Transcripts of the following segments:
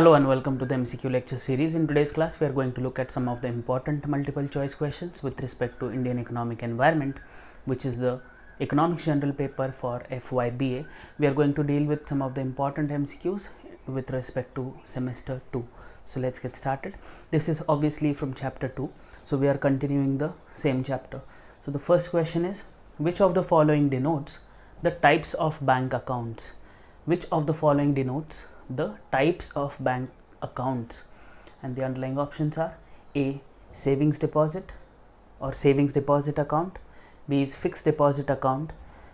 Hello and welcome to the MCQ lecture series. In today's class, we are going to look at some of the important multiple choice questions with respect to Indian economic environment, which is the economics general paper for FYBA. We are going to deal with some of the important MCQs with respect to semester 2. So let's get started. This is obviously from chapter 2. So we are continuing the same chapter. So the first question is, which of the following denotes the types of bank accounts? Which of the following denotes the types of bank accounts? And the underlying options are A, savings deposit or savings deposit account, B is fixed deposit account,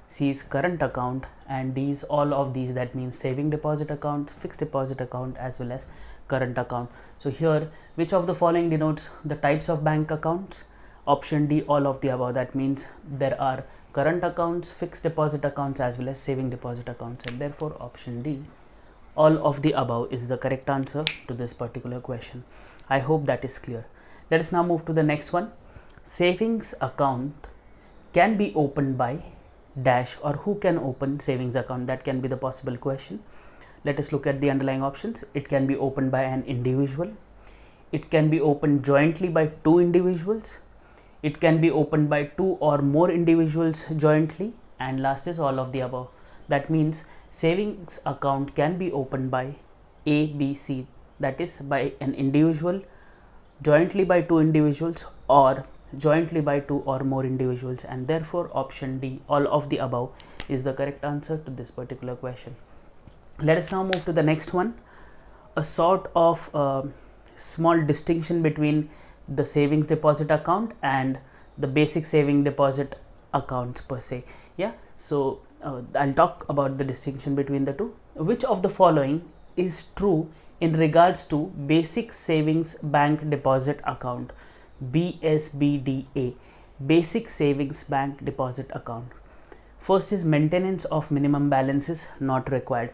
C is current account, and D is all of these. That means saving deposit account, fixed deposit account, as well as current account. So here, which of the following denotes the types of bank accounts? Option D, all of the above. That means there are current accounts, fixed deposit accounts, as well as saving deposit accounts, and therefore option D, all of the above, is the correct answer to this particular question. I hope that is clear. Let us now move to the next one. Savings account can be opened by dash, or who can open savings account? That can be the possible question. Let us look at the underlying options. It can be opened by an individual. It can be opened jointly by two individuals. It can be opened by two or more individuals jointly, and last is all of the above. That means savings account can be opened by A, B, C, that is by an individual, jointly by two individuals, or jointly by two or more individuals, and therefore option D, all of the above, is the correct answer to this particular question. Let us now move to the next one. A sort of small distinction between the savings deposit account and the basic saving deposit accounts per se. So I'll talk about the distinction between the two. Which of the following is true in regards to basic savings bank deposit account? BSBDA, basic savings bank deposit account. First is maintenance of minimum balance is not required.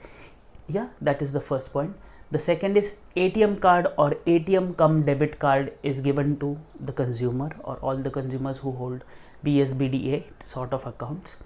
That is the first point. The second is ATM card or ATM cum debit card is given to the consumer or all the consumers who hold BSBDA sort of accounts.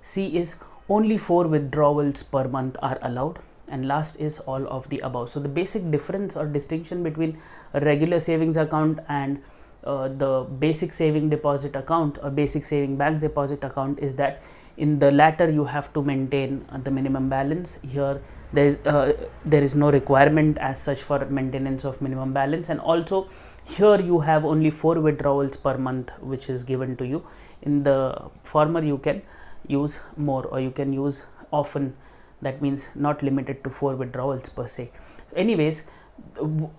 C is only 4 withdrawals per month are allowed, and last is all of the above. So the basic difference or distinction between a regular savings account and the basic saving deposit account or basic saving banks deposit account is that in the latter you have to maintain the minimum balance. Here there is no requirement as such for maintenance of minimum balance, and also here you have only 4 withdrawals per month which is given to you. In the former you can use more or you can use often, that means not limited to 4 withdrawals per se. Anyways,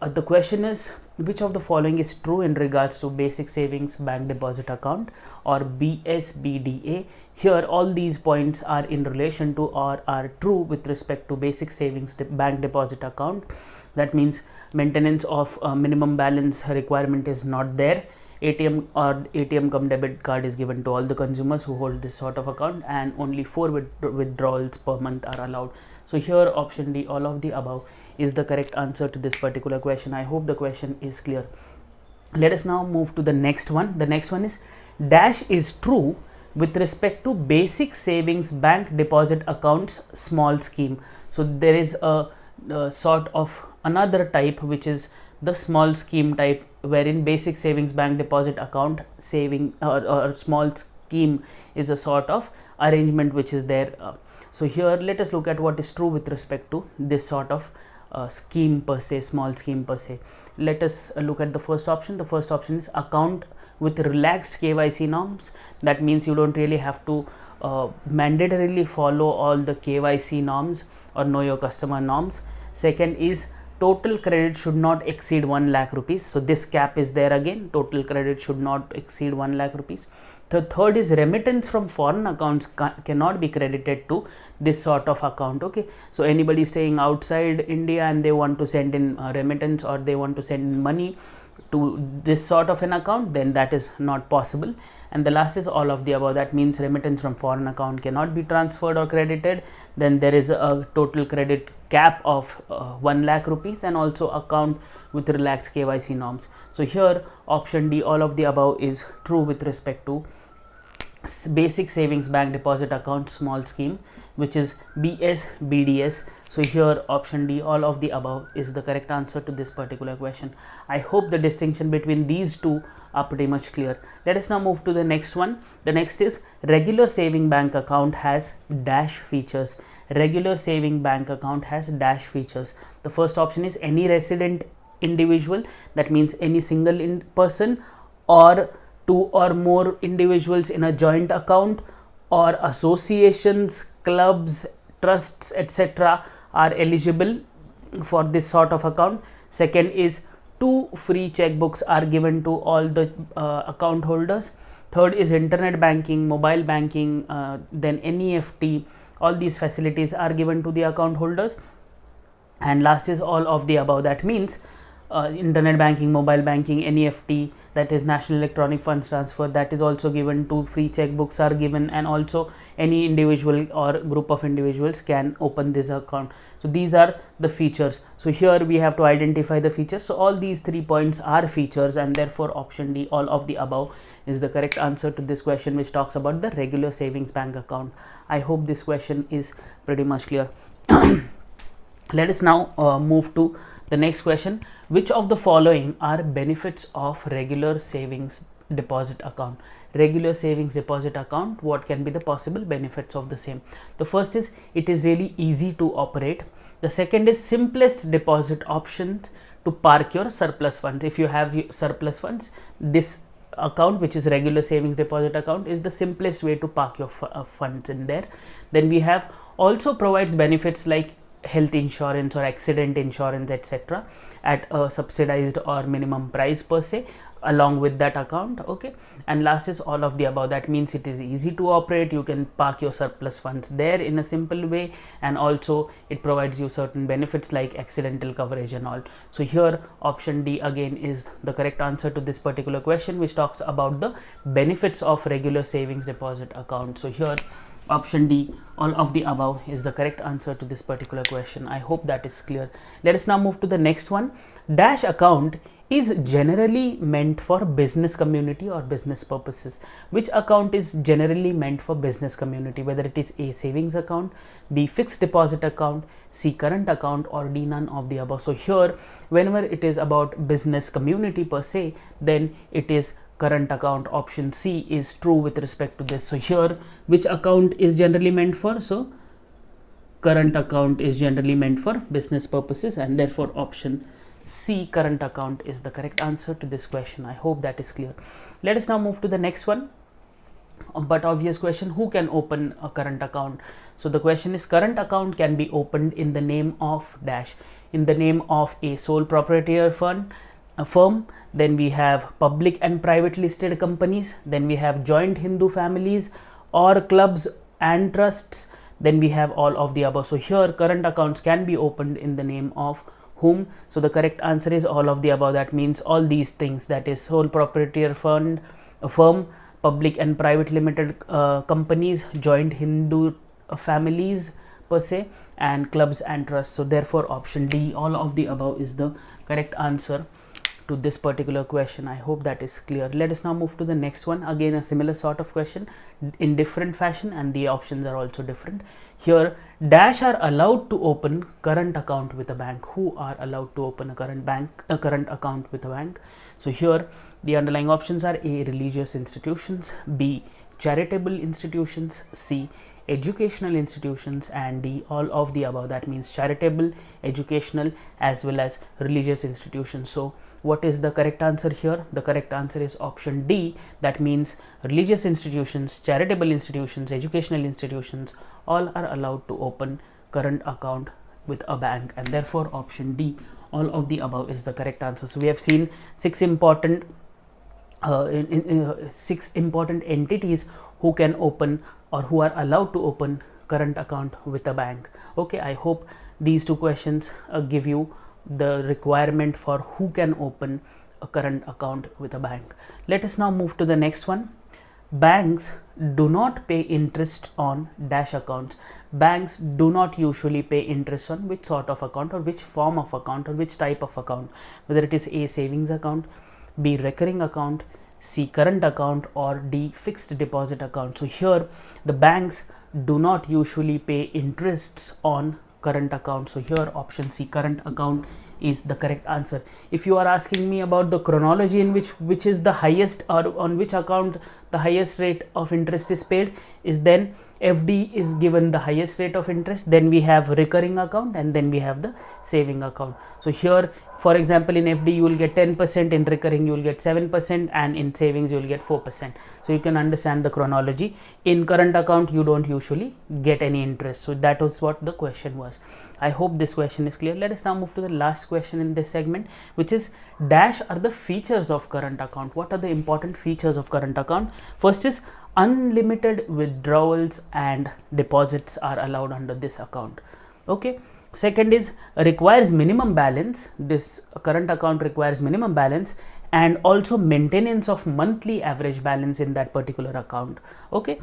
the question is, which of the following is true in regards to basic savings bank deposit account or BSBDA? Here all these points are in relation to or are true with respect to basic savings bank deposit account. That means maintenance of minimum balance requirement is not there. ATM or ATM cum debit card is given to all the consumers who hold this sort of account, and only 4 withdrawals per month are allowed. So here option D, all of the above, is the correct answer to this particular question. I hope the question is clear. Let us now move to the next one. The next one is dash is true with respect to basic savings bank deposit accounts small scheme. So there is a sort of another type which is the small scheme type, wherein basic savings bank deposit account saving or small scheme is a sort of arrangement which is there. So here let us look at what is true with respect to this sort of scheme per se, small scheme per se. Let us look at the first option. The first option is account with relaxed KYC norms. That means you don't really have to mandatorily follow all the KYC norms or know your customer norms. Second is total credit should not exceed 1 lakh rupees. So this cap is there again. Total credit should not exceed 1 lakh rupees. The third is remittance from foreign accounts cannot be credited to this sort of account. Okay, so anybody staying outside India and they want to send in remittance or they want to send in money to this sort of an account, then that is not possible. And the last is all of the above. That means remittance from foreign account cannot be transferred or credited. Then there is a total credit cap of 1 lakh rupees, and also account with relaxed KYC norms. So here option D, all of the above, is true with respect to basic savings bank deposit account small scheme. which is BS/BDS. So here option D, all of the above, is the correct answer to this particular question. I hope the distinction between these two are pretty much clear. Let us now move to the next one. The next is regular saving bank account has dash features. Regular saving bank account has dash features. The first option is any resident individual, that means any single person or two or more individuals in a joint account, or associations, clubs, trusts, etc. are eligible for this sort of account. Second is 2 free checkbooks are given to all the account holders. Third is internet banking, mobile banking, then NEFT. All these facilities are given to the account holders. And last is all of the above. That means internet banking, mobile banking, NEFT, that is National Electronic Funds Transfer, that is also given. 2 free checkbooks are given, and also any individual or group of individuals can open this account. So these are the features. So here we have to identify the features. So all these 3 points are features, and therefore option D, all of the above, is the correct answer to this question, which talks about the regular savings bank account. I hope this question is pretty much clear. Let us now move to the next question. Which of the following are benefits of regular savings deposit account? Regular savings deposit account, what can be the possible benefits of the same? The first is it is really easy to operate. The second is simplest deposit options to park your surplus funds. If you have surplus funds, this account, which is regular savings deposit account, is the simplest way to park your funds in there. Then we have also provides benefits like health insurance or accident insurance, etc., at a subsidized or minimum price per se along with that account. Okay, and last is all of the above. That means it is easy to operate, you can park your surplus funds there in a simple way, and also it provides you certain benefits like accidental coverage and all. So here option D again is the correct answer to this particular question, which talks about the benefits of regular savings deposit account. So here option D, all of the above, is the correct answer to this particular question. I hope that is clear. Let us now move to the next one. Dash account is generally meant for business community or business purposes. Which account is generally meant for business community? Whether it is A, savings account, B, fixed deposit account, C, current account, or D, none of the above. So here whenever it is about business community per se, then it is current account. Option C is true with respect to this. So here which account is generally meant for? So current account is generally meant for business purposes, and therefore option C, current account, is the correct answer to this question. I hope that is clear. Let us now move to the next one, but obvious question: who can open a current account? So the question is, current account can be opened in the name of dash, in the name of a sole proprietor firm, then we have public and private listed companies, then we have joint Hindu families or clubs and trusts, then we have all of the above. So here current accounts can be opened in the name of whom? So the correct answer is all of the above. That means all these things, that is sole proprietor firm, public and private limited companies, joint Hindu families per se, and clubs and trusts. So therefore option D, all of the above, is the correct answer to this particular question. I hope that is clear. Let us now move to the next one. Again a similar sort of question in different fashion, and the options are also different. Here dash are allowed to open current account with a bank. Who are allowed to open a current account with a bank? So here the underlying options are A, religious institutions, B, charitable institutions, C, educational institutions, and D, all of the above. That means charitable, educational, as well as religious institutions. So what is the correct answer here? The correct answer is option D. That means religious institutions, charitable institutions, educational institutions, all are allowed to open current account with a bank, and therefore option D, all of the above, is the correct answer. So we have seen six important entities who can open or who are allowed to open current account with a bank. Okay, I hope these two questions give you the requirement for who can open a current account with a bank. Let us now move to the next one. Banks do not pay interest on dash accounts. Banks do not usually pay interest on which sort of account, or which form of account, or which type of account, whether it is A, savings account, B, recurring account, C, current account, or D, fixed deposit account. So here the banks do not usually pay interests on current account. So here option C, current account, is the correct answer. If you are asking me about the chronology in which is the highest, or on which account the highest rate of interest is paid, is then FD is given the highest rate of interest, then we have recurring account, and then we have the saving account. So here, for example, in FD you will get 10%, in recurring you will get 7%, and in savings you will get 4%. So you can understand the chronology. In current account you don't usually get any interest. So that was what the question was. I hope this question is clear. Let us now move to the last question in this segment, which is dash are the features of current account. What are the important features of current account? First is unlimited withdrawals and deposits are allowed under this account. Okay. Second is requires minimum balance. This current account requires minimum balance, and also maintenance of monthly average balance in that particular account. Okay.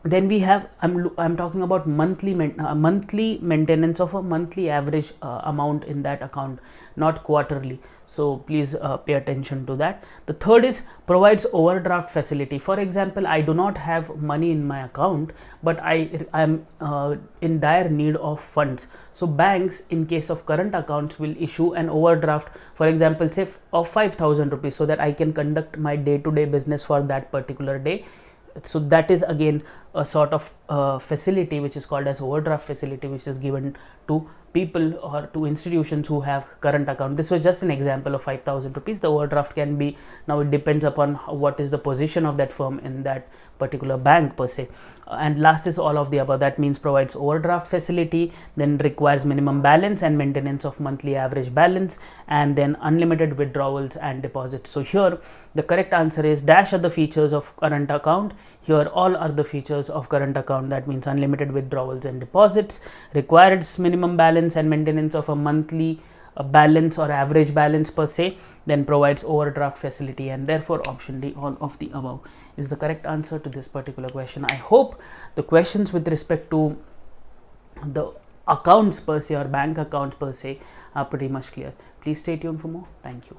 Then we have, I'm talking about monthly maintenance of a monthly average amount in that account, not quarterly. So please pay attention to that. The third is provides overdraft facility. For example, I do not have money in my account, but I am in dire need of funds. So banks, in case of current accounts, will issue an overdraft, for example, say of 5,000 rupees, so that I can conduct my day-to-day business for that particular day. So that is again a sort of facility which is called as overdraft facility, which is given to people or to institutions who have current account. This was just an example of 5,000 rupees. The overdraft can be, now it depends upon what is the position of that firm in that particular bank per se. And last is all of the above. That means provides overdraft facility, then requires minimum balance and maintenance of monthly average balance, and then unlimited withdrawals and deposits. So here the correct answer is dash are the features of current account. Here all are the features of current account. That means unlimited withdrawals and deposits, requires minimum balance and maintenance of a monthly balance or average balance per se, then provides overdraft facility, and therefore option D, all of the above, is the correct answer to this particular question. I hope the questions with respect to the accounts per se or bank accounts per se are pretty much clear. Please stay tuned for more. Thank you.